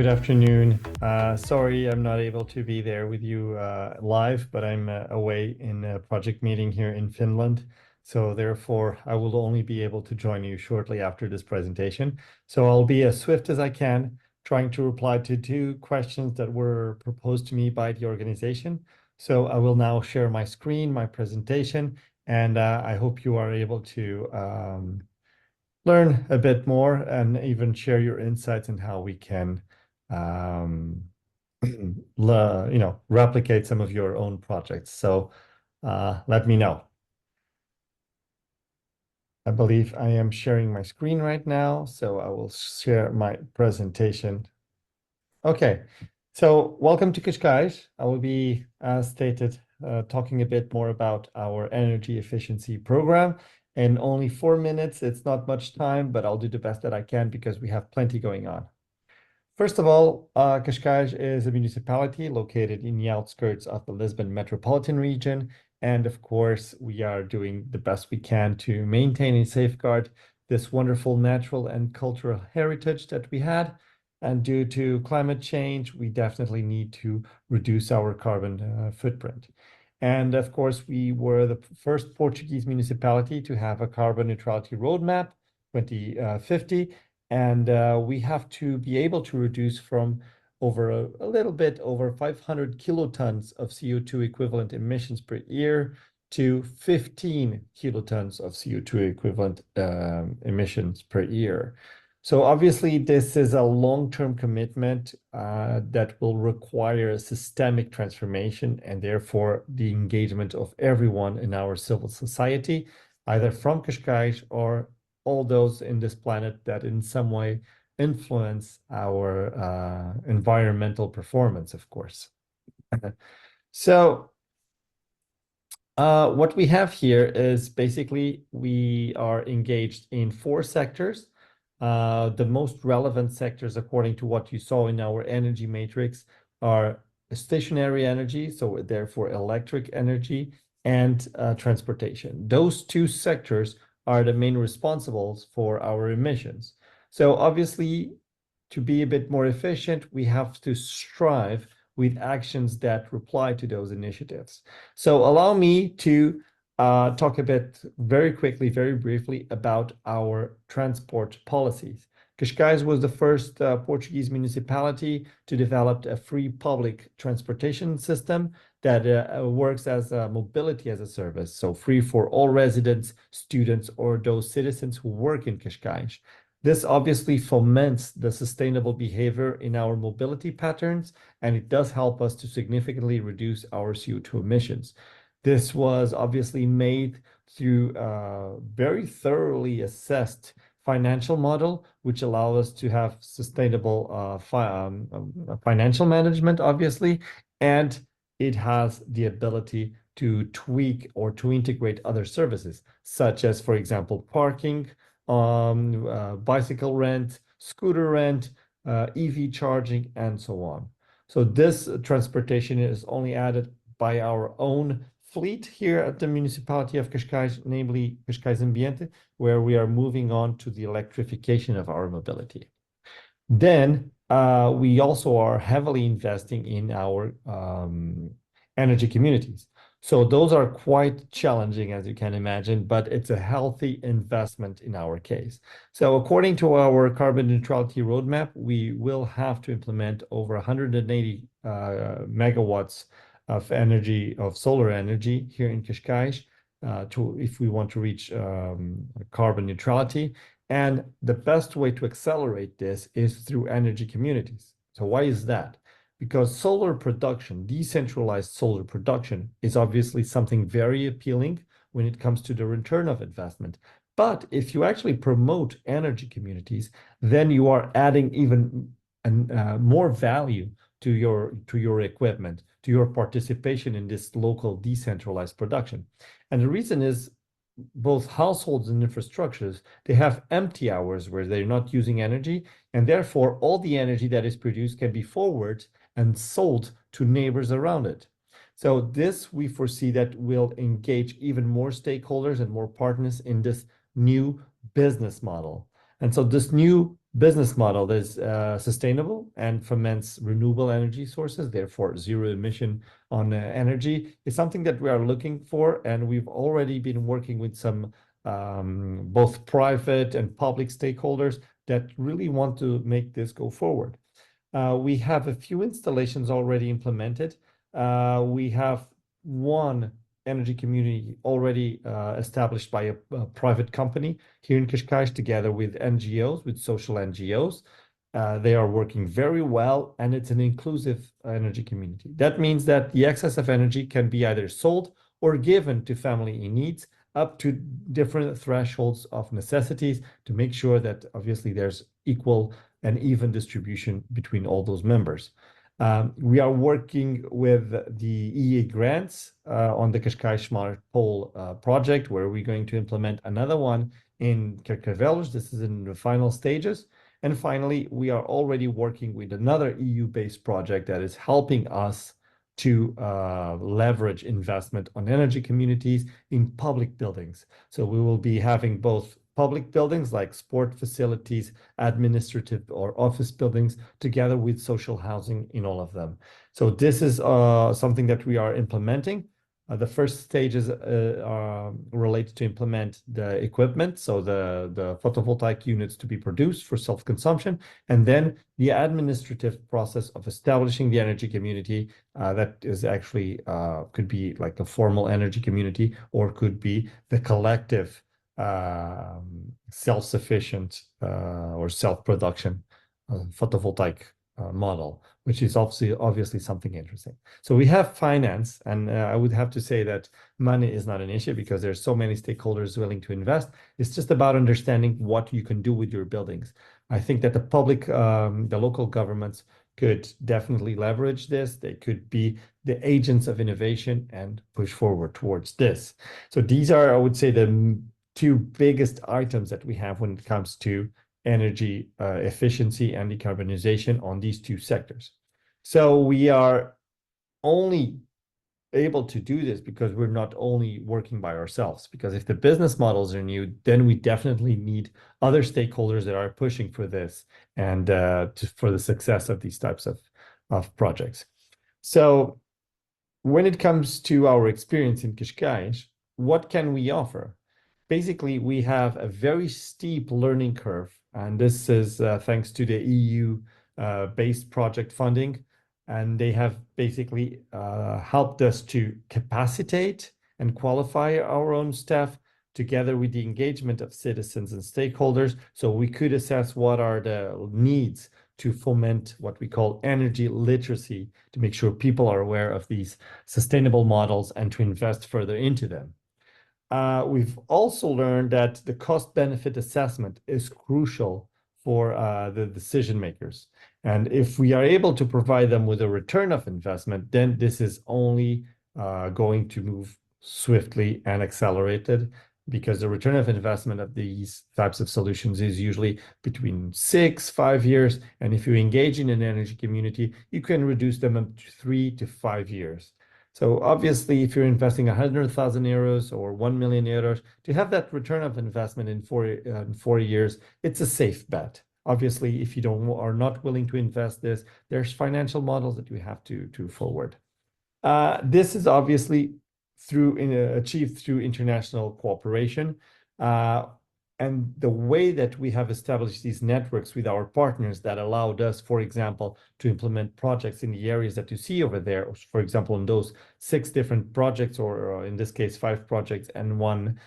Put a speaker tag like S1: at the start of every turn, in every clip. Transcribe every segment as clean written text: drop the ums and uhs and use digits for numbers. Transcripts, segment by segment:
S1: Good afternoon. Sorry, I'm not able to be there with you live, but I'm away in a project meeting here in Finland. So therefore, I will only be able to join you shortly after this presentation. So I'll be as swift as I can, trying to reply to two questions that were proposed to me by the organization. So I will now share my screen, my presentation, and I hope you are able to learn a bit more and even share your insights on how we can um, replicate some of your own projects. So let me know. I believe I am sharing my screen right now, so I will share my presentation. Okay, so welcome to Qashqai. I will be, as stated, talking a bit more about our energy efficiency program. In only 4 minutes, it's not much time, but I'll do the best that I can because we have plenty going on. First of all, Cascais is a municipality located in the outskirts of the Lisbon metropolitan region. And of course, we are doing the best we can to maintain and safeguard this wonderful natural and cultural heritage that we had. And due to climate change, we definitely need to reduce our carbon footprint. And of course, we were the first Portuguese municipality to have a carbon neutrality roadmap 2050. And we have to be able to reduce from over a little bit over 500 kilotons of CO2 equivalent emissions per year to 15 kilotons of CO2 equivalent emissions per year. So obviously, this is a long-term commitment that will require a systemic transformation and therefore the engagement of everyone in our civil society, either from Cascais or all those in this planet that in some way influence our environmental performance, of course. So what we have here is basically we are engaged in 4 sectors. The most relevant sectors, according to what you saw in our energy matrix, are stationary energy, so therefore electric energy, and transportation. Those 2 sectors are the main responsibles for our emissions. So obviously, to be a bit more efficient, we have to strive with actions that reply to those initiatives. So allow me to talk a bit very quickly, very briefly about our transport policies. Cascais was the first Portuguese municipality to develop a free public transportation system that works as a mobility as a service, so free for all residents, students, or those citizens who work in Cascais. This obviously foments the sustainable behavior in our mobility patterns, and it does help us to significantly reduce our CO2 emissions. This was obviously made through a very thoroughly assessed financial model, which allow us to have sustainable financial management, obviously, and it has the ability to tweak or to integrate other services, such as, for example, parking, bicycle rent, scooter rent, EV charging, and so on. So this transportation is only added by our own fleet here at the municipality of Cascais, namely Cascais Ambiente, where we are moving on to the electrification of our mobility. Then we also are heavily investing in our energy communities. So those are quite challenging, as you can imagine, but it's a healthy investment in our case. So according to our carbon neutrality roadmap, we will have to implement over 180 megawatts of energy, of solar energy here in Cascais, if we want to reach carbon neutrality. And the best way to accelerate this is through energy communities. So why is that? Because solar production, decentralized solar production, is obviously something very appealing when it comes to the return of investment. But if you actually promote energy communities, then you are adding even more value to your equipment, to your participation in this local decentralized production. And the reason is both households and infrastructures, they have empty hours where they're not using energy, and therefore all the energy that is produced can be forwarded and sold to neighbors around it. So this we foresee that will engage even more stakeholders and more partners in this new business model. And so this new business model that is sustainable and foments renewable energy sources, therefore zero emission on energy, is something that we are looking for. And we've already been working with some both private and public stakeholders that really want to make this go forward. We have a few installations already implemented. We have one energy community already established by a private company here in Cascais together with NGOs, with social NGOs. They are working very well, and it's an inclusive energy community. That means that the excess of energy can be either sold or given to family in needs up to different thresholds of necessities to make sure that obviously there's equal and even distribution between all those members. We are working with the EA grants on the Cascais Smart Pole project, where we're going to implement another one in Carcavelos. This is in the final stages. And finally, we are already working with another EU-based project that is helping us to leverage investment on energy communities in public buildings. So we will be having both public buildings like sport facilities, administrative or office buildings, together with social housing in all of them. So this is something that we are implementing. The first stages are related to implement the equipment, so the photovoltaic units to be produced for self-consumption, and then the administrative process of establishing the energy community that is actually could be like a formal energy community, or could be the collective self-sufficient or self-production photovoltaic model, which is obviously something interesting. So we have finance, and I would have to say that money is not an issue because there's so many stakeholders willing to invest. It's just about understanding what you can do with your buildings. I think that the public, the local governments could definitely leverage this. They could be the agents of innovation and push forward towards this. So these are, I would say, the two biggest items that we have when it comes to energy efficiency and decarbonization on these two sectors. So we are only able to do this because we're not only working by ourselves, because if the business models are new, then we definitely need other stakeholders that are pushing for this and for the success of these types of projects. So when it comes to our experience in Cascais, what can we offer? Basically, we have a very steep learning curve, and this is thanks to the EU-based project funding. And they have basically helped us to capacitate and qualify our own staff together with the engagement of citizens and stakeholders, so we could assess what are the needs to foment what we call energy literacy, to make sure people are aware of these sustainable models and to invest further into them. We've also learned that the cost-benefit assessment is crucial for the decision makers. And if we are able to provide them with a return of investment, then this is only going to move swiftly and accelerated, because the return of investment of these types of solutions is usually between 5 years. And if you engage in an energy community, you can reduce them up to 3 to 5 years. So obviously, if you're investing 100,000 euros or 1 million euros, to have that return of investment in 4 years, it's a safe bet. Obviously, if you are not willing to invest this, there's financial models that you have to forward. This is obviously achieved through international cooperation. And the way that we have established these networks with our partners that allowed us, for example, to implement projects in the areas that you see over there, for example, in those 6 different projects, or in this case, 5 projects and one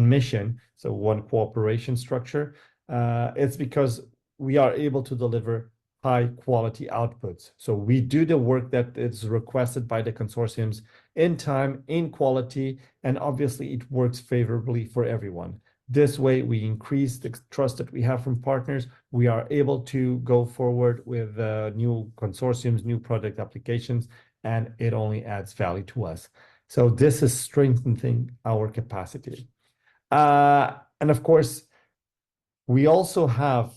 S1: mission, so one cooperation structure, it's because we are able to deliver high quality outputs. So we do the work that is requested by the consortiums in time, in quality, and obviously it works favorably for everyone. This way, we increase the trust that we have from partners. We are able to go forward with new consortiums, new product applications, and it only adds value to us. So this is strengthening our capacity. And of course, we also have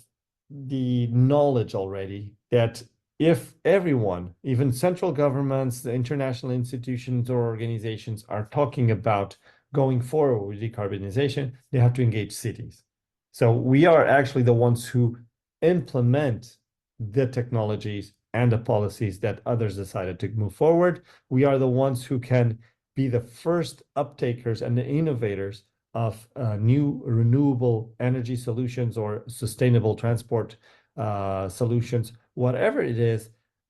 S1: the knowledge already that if everyone, even central governments, the international institutions or organizations, are talking about going forward with decarbonization, they have to engage cities. So we are actually the ones who implement the technologies and the policies that others decided to move forward. We are the ones who can be the first uptakers and the innovators of new renewable energy solutions or sustainable transport solutions, whatever it is.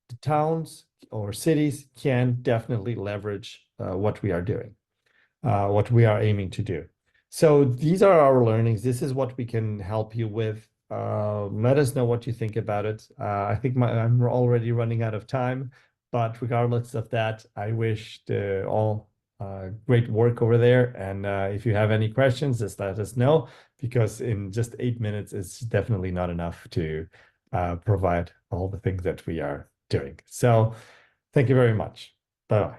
S1: The towns or cities can definitely leverage what we are doing, what we are aiming to do. So these are our learnings. This is what we can help you with. Let us know what you think about it. I think I'm already running out of time, but regardless of that, I wish all great work over there. And if you have any questions, just let us know, because in just 8 minutes, it's definitely not enough to provide all the things that we are doing. So thank you very much. Bye-bye.